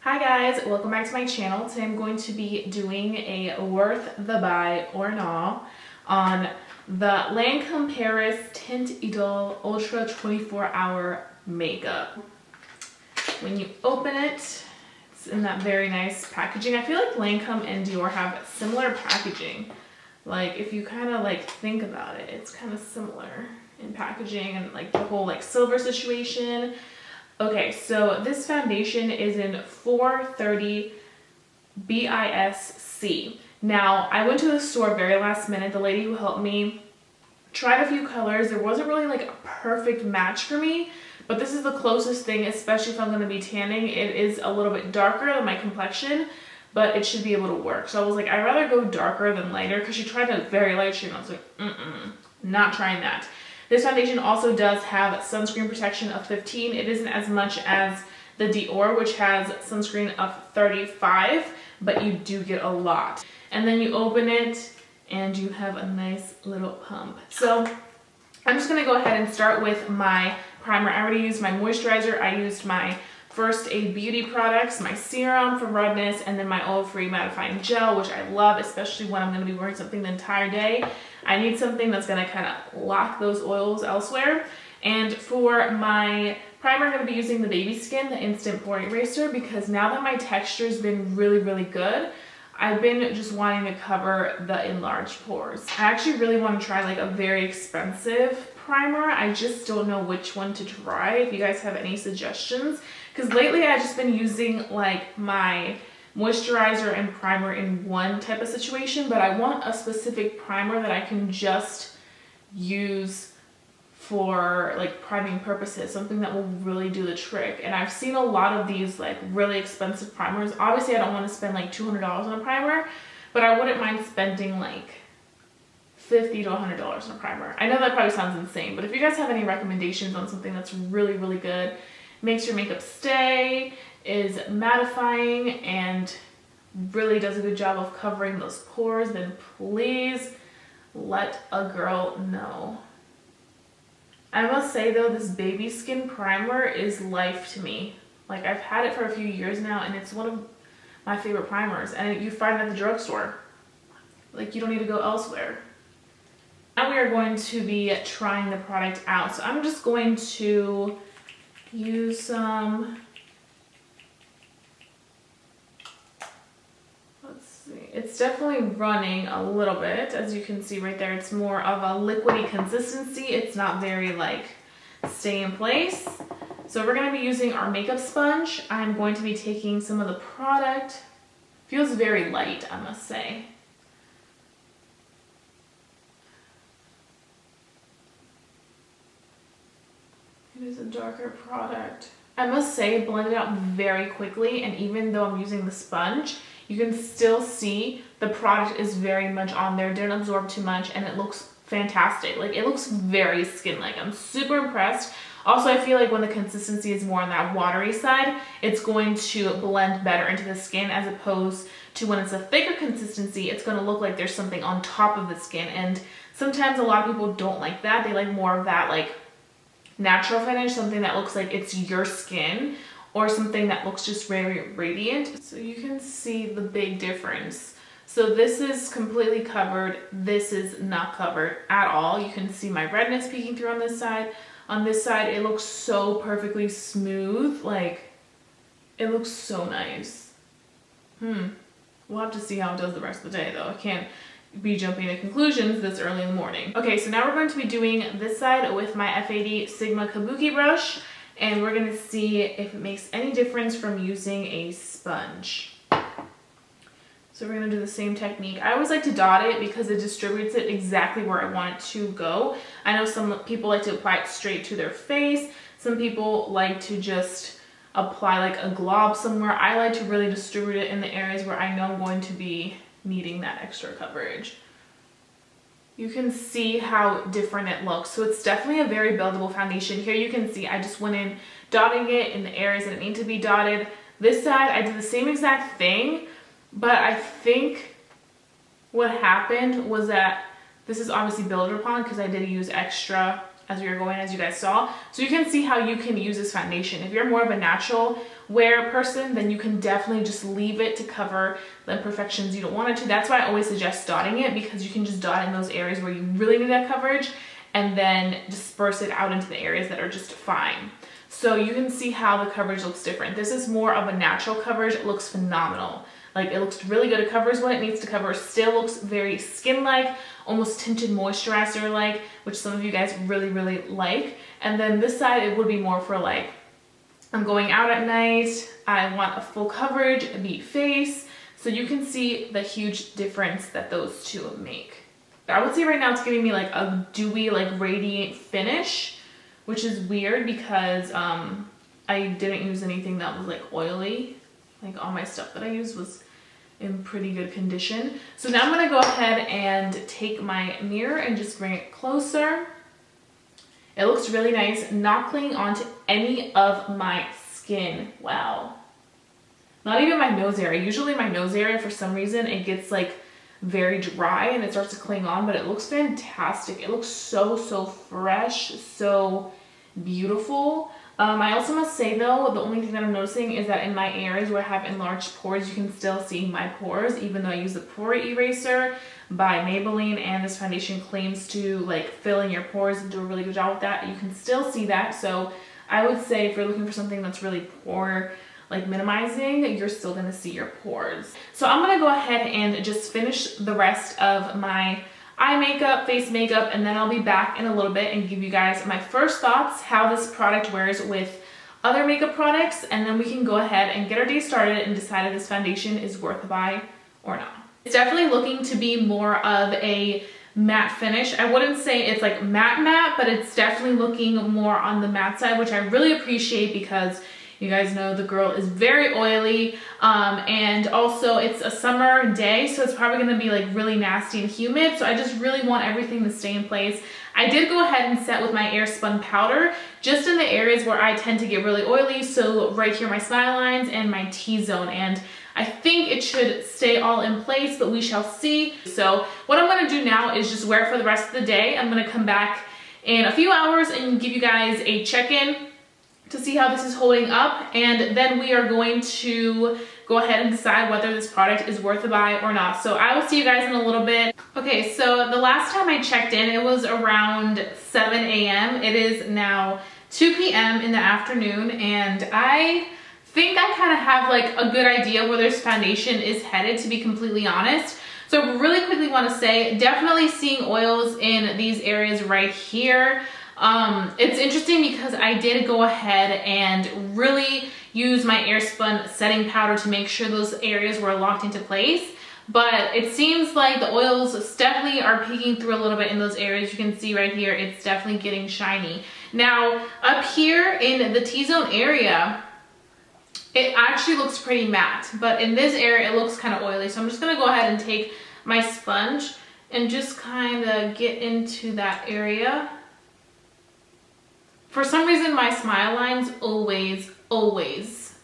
Hi guys, welcome back to my channel. Today I'm going to be doing a worth the buy or not on the Lancome Paris Teint Idole Ultra 24-Hour Makeup. When you open it, it's in that very nice packaging. I feel like Lancome and Dior have similar packaging. Like if you kind of like think about it, it's kind of similar in packaging and like the whole like silver situation. Okay, so this foundation is in 430 BISC. Now, I went to the store very last minute. The lady who helped me tried a few colors. There wasn't really like a perfect match for me, but this is the closest thing, especially if I'm going to be tanning. It is a little bit darker than my complexion, but it should be able to work. So I was like, I'd rather go darker than lighter because she tried a very light shade and I was like, not trying that. This foundation also does have sunscreen protection of 15. It isn't as much as the Dior, which has sunscreen of 35, but you do get a lot. And then you open it and you have a nice little pump. So I'm just gonna go ahead and start with my primer. I already used my moisturizer. I used my First Aid Beauty products, my serum for redness, and then my oil-free mattifying gel, which I love, especially when I'm gonna be wearing something the entire day. I need something that's gonna kind of lock those oils elsewhere. And for my primer, I'm gonna be using the Baby Skin, the Instant Pore Eraser, because now that my texture's been really good, I've been just wanting to cover the enlarged pores. I actually really want to try like a very expensive primer. I just don't know which one to try. If you guys have any suggestions, because lately I've just been using like my moisturizer and primer in one type of situation, but I want a specific primer that I can just use for like priming purposes, something that will really do the trick. And I've seen a lot of these like really expensive primers. Obviously I don't want to spend like $200 on a primer, but I wouldn't mind spending like $50 to $100 on a primer. I know that probably sounds insane, but if you guys have any recommendations on something that's really good, makes your makeup stay, is mattifying, and really does a good job of covering those pores, then please let a girl know. I must say though, this Baby Skin primer is life to me. Like I've had it for a few years now and it's one of my favorite primers, and you find it at the drugstore. Like you don't need to go elsewhere. Now we are going to be trying the product out. So I'm just going to use some, let's see, it's definitely running a little bit. As you can see right there, it's more of a liquidy consistency. It's not very like stay in place. So we're going to be using our makeup sponge. I'm going to be taking some of the product. Feels very light, I must say. It is a darker product. I must say, it blended out very quickly, and even though I'm using the sponge, you can still see the product is very much on there, didn't absorb too much, and it looks fantastic. Like it looks very skin-like. I'm super impressed. Also, I feel like when the consistency is more on that watery side, it's going to blend better into the skin, as opposed to when it's a thicker consistency, it's going to look like there's something on top of the skin. And sometimes a lot of people don't like that. They like more of that like natural finish, something that looks like it's your skin, or something that looks just very radiant. So you can see the big difference. So this is completely covered. This is not covered at all. You can see my redness peeking through on this side. On this side, it looks so perfectly smooth. Like, it looks so nice. We'll have to see how it does the rest of the day though. I can't be jumping to conclusions this early in the morning. Okay, so now we're going to be doing this side with my F80 Sigma Kabuki brush, and we're gonna see if it makes any difference from using a sponge. So we're gonna do the same technique. I always like to dot it because it distributes it exactly where I want it to go. I know some people like to apply it straight to their face. Some people like to just apply like a glob somewhere. I like to really distribute it in the areas where I know I'm going to be needing that extra coverage. You can see how different it looks. So it's definitely a very buildable foundation. Here you can see I just went in dotting it in the areas that it need to be dotted. This side I did the same exact thing, but I think what happened was that this is obviously builded upon because I did use extra as we were going, as you guys saw. So you can see how you can use this foundation. If you're more of a natural wear person, then you can definitely just leave it to cover the imperfections you don't want it to. That's why I always suggest dotting it, because you can just dot in those areas where you really need that coverage and then disperse it out into the areas that are just fine. So you can see how the coverage looks different. This is more of a natural coverage. It looks phenomenal. Like, it looks really good. It covers what it needs to cover. Still looks very skin-like, almost tinted moisturizer-like, which some of you guys really, really like. And then this side, it would be more for like, I'm going out at night, I want a full coverage, a beat face. So you can see the huge difference that those two make. I would say right now it's giving me like a dewy, like radiant finish, which is weird because I didn't use anything that was like oily. Like, all my stuff that I used was in pretty good condition. So now I'm gonna go ahead and take my mirror and just bring it closer. It looks really nice, not clinging onto any of my skin. Wow. Not even my nose area. Usually my nose area, for some reason, it gets like very dry and it starts to cling on, but it looks fantastic. It looks so, so fresh, so beautiful. I also must say though, the only thing that I'm noticing is that in my areas where I have enlarged pores, you can still see my pores, even though I use the pore eraser by Maybelline, and this foundation claims to like fill in your pores and do a really good job with that. You can still see that. So I would say if you're looking for something that's really pore like minimizing, you're still gonna see your pores. So I'm gonna go ahead and just finish the rest of my eye makeup, face makeup, and then I'll be back in a little bit and give you guys my first thoughts, how this product wears with other makeup products, and then we can go ahead and get our day started and decide if this foundation is worth a buy or not. It's definitely looking to be more of a matte finish. I wouldn't say it's like matte, but it's definitely looking more on the matte side, which I really appreciate because you guys know the girl is very oily, and also it's a summer day, so it's probably gonna be like really nasty and humid, so I just really want everything to stay in place. I did go ahead and set with my air spun powder just in the areas where I tend to get really oily, so right here my smile lines and my T-zone, and I think it should stay all in place, but we shall see. So what I'm gonna do now is just wear it for the rest of the day. I'm gonna come back in a few hours and give you guys a check-in to see how this is holding up, and then we are going to go ahead and decide whether this product is worth a buy or not. So I will see you guys in a little bit. Okay, so the last time I checked in, it was around 7 a.m. It is now 2 p.m. in the afternoon, and I think I kind of have like a good idea where this foundation is headed, to be completely honest. So really quickly want to say, definitely seeing oils in these areas right here. It's interesting because I did go ahead and really use my airspun setting powder to make sure those areas were locked into place, but it seems like the oils definitely are peeking through a little bit in those areas. You can see right here, it's definitely getting shiny. Now up here in the T-zone area, it actually looks pretty matte, but in this area it looks kind of oily. So I'm just gonna go ahead and take my sponge and just kind of get into that area. For some reason, my smile lines always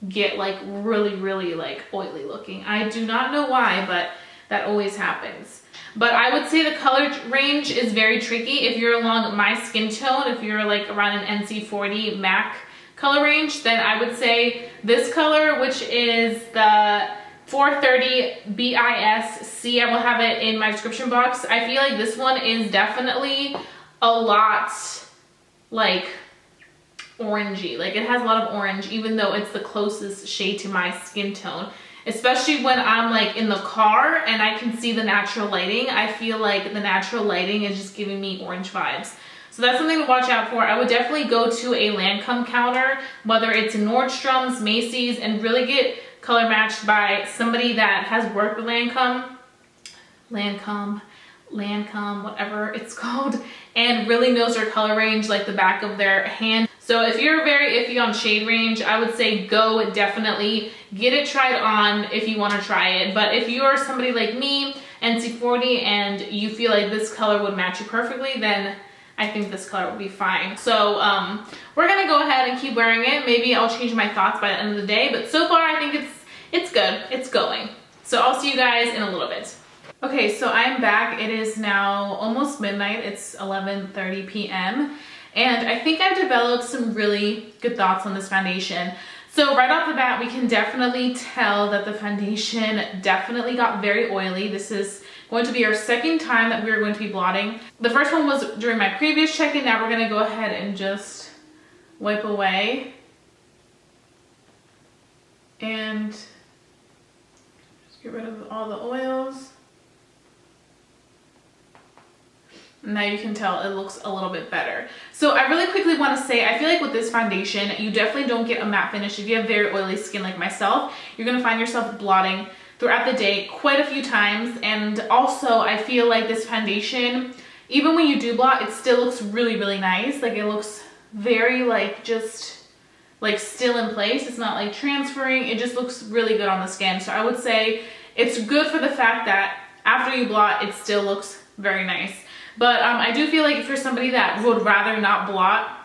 get like really like oily looking. I do not know why, but that always happens. But I would say the color range is very tricky. If you're along my skin tone, if you're like around an NC40 MAC color range, then I would say this color, which is the 430 BISC. I will have it in my description box. I feel like this one is definitely a lot like orangey. Like, it has a lot of orange, even though it's the closest shade to my skin tone. Especially when I'm like in the car and I can see the natural lighting. I feel like the natural lighting is just giving me orange vibes. So that's something to watch out for. I would definitely go to a Lancome counter, whether it's in Nordstrom's, Macy's, and really get color matched by somebody that has worked with Lancome, whatever it's called, and really knows their color range like the back of their hand. So if you're very iffy on shade range, I would say go definitely get it tried on if you want to try it. But if you are somebody like me, NC40, and you feel like this color would match you perfectly, then I think this color would be fine. So we're gonna go ahead and keep wearing it. Maybe I'll change my thoughts by the end of the day, but so far I think it's good, it's going. So I'll see you guys in a little bit. Okay, so I'm back. It is now almost midnight. It's 11:30 p.m. And I think I've developed some really good thoughts on this foundation. So right off the bat, we can definitely tell that the foundation definitely got very oily. This is going to be our second time that we're going to be blotting. The first one was during my previous check-in. Now we're going to go ahead and just wipe away. And just get rid of all the oils. Now you can tell it looks a little bit better. So I really quickly want to say, I feel like with this foundation, you definitely don't get a matte finish. If you have very oily skin like myself, you're going to find yourself blotting throughout the day quite a few times. And also I feel like this foundation, even when you do blot, it still looks really, really nice. Like it looks very like just like still in place. It's not like transferring. It just looks really good on the skin. So I would say it's good for the fact that after you blot, it still looks very nice. But I do feel like if you're somebody that would rather not blot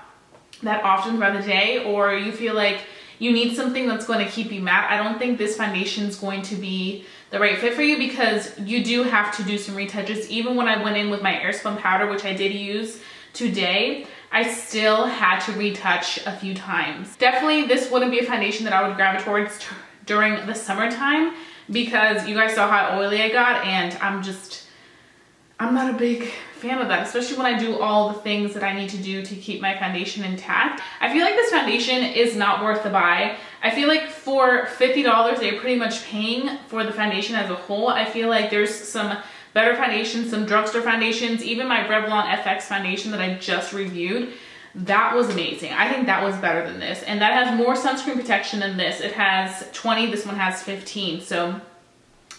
that often throughout the day, or you feel like you need something that's going to keep you matte, I don't think this foundation is going to be the right fit for you, because you do have to do some retouches. Even when I went in with my airspun powder, which I did use today, I still had to retouch a few times. Definitely this wouldn't be a foundation that I would gravitate towards during the summertime, because you guys saw how oily I got, and I'm not a big fan of that, especially when I do all the things that I need to do to keep my foundation intact. I feel like this foundation is not worth the buy. I feel like for $50, they're pretty much paying for the foundation as a whole. I feel like there's some better foundations, some drugstore foundations, even my Revlon FX foundation that I just reviewed. That was amazing. I think that was better than this. And that has more sunscreen protection than this. It has 20, this one has 15. So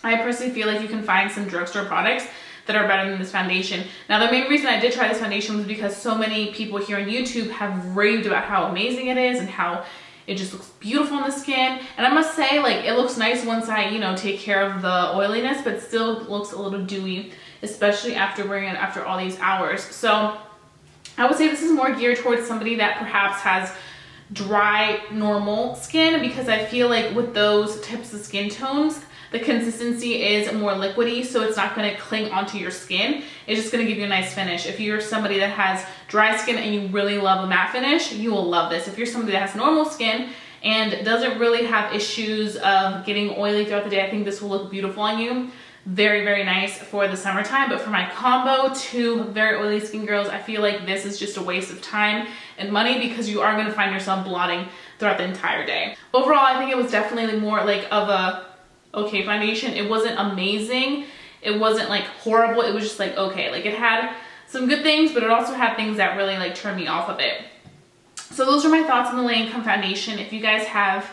I personally feel like you can find some drugstore products that are better than this foundation. Now, the main reason I did try this foundation was because so many people here on YouTube have raved about how amazing it is and how it just looks beautiful on the skin. And I must say, like, it looks nice once I, you know, take care of the oiliness, but still looks a little dewy, especially after wearing it after all these hours. So I would say this is more geared towards somebody that perhaps has dry, normal skin, because I feel like with those types of skin tones, the consistency is more liquidy, so it's not going to cling onto your skin. It's just going to give you a nice finish. If you're somebody that has dry skin and you really love a matte finish, you will love this. If you're somebody that has normal skin and doesn't really have issues of getting oily throughout the day, I think this will look beautiful on you. Very, very nice for the summertime. But for my combo to very oily skin girls, I feel like this is just a waste of time and money, because you are going to find yourself blotting throughout the entire day. Overall, I think it was definitely more like of a okay foundation. It wasn't amazing. It wasn't like horrible. It was just like okay. Like it had some good things, but it also had things that really like turned me off of it. So those are my thoughts on the Lancome foundation. If you guys have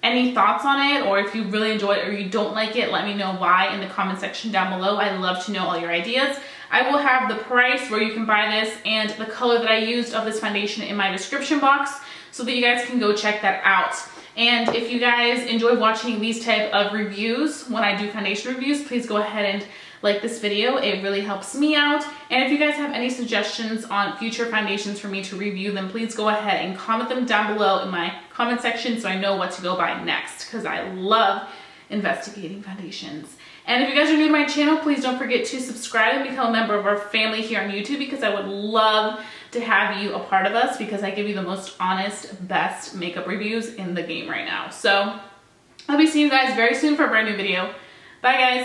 any thoughts on it, or if you really enjoy it or you don't like it, let me know why in the comment section down below. I'd love to know all your ideas. I will have the price where you can buy this and the color that I used of this foundation in my description box, so that you guys can go check that out. And if you guys enjoy watching these type of reviews, when I do foundation reviews, please go ahead and like this video. It really helps me out. And if you guys have any suggestions on future foundations for me to review, then please go ahead and comment them down below in my comment section, so I know what to go buy next, because I love investigating foundations. And if you guys are new to my channel, please don't forget to subscribe and become a member of our family here on YouTube, because I would love to have you a part of us, because I give you the most honest, best makeup reviews in the game right now. So I'll be seeing you guys very soon for a brand new video. Bye guys.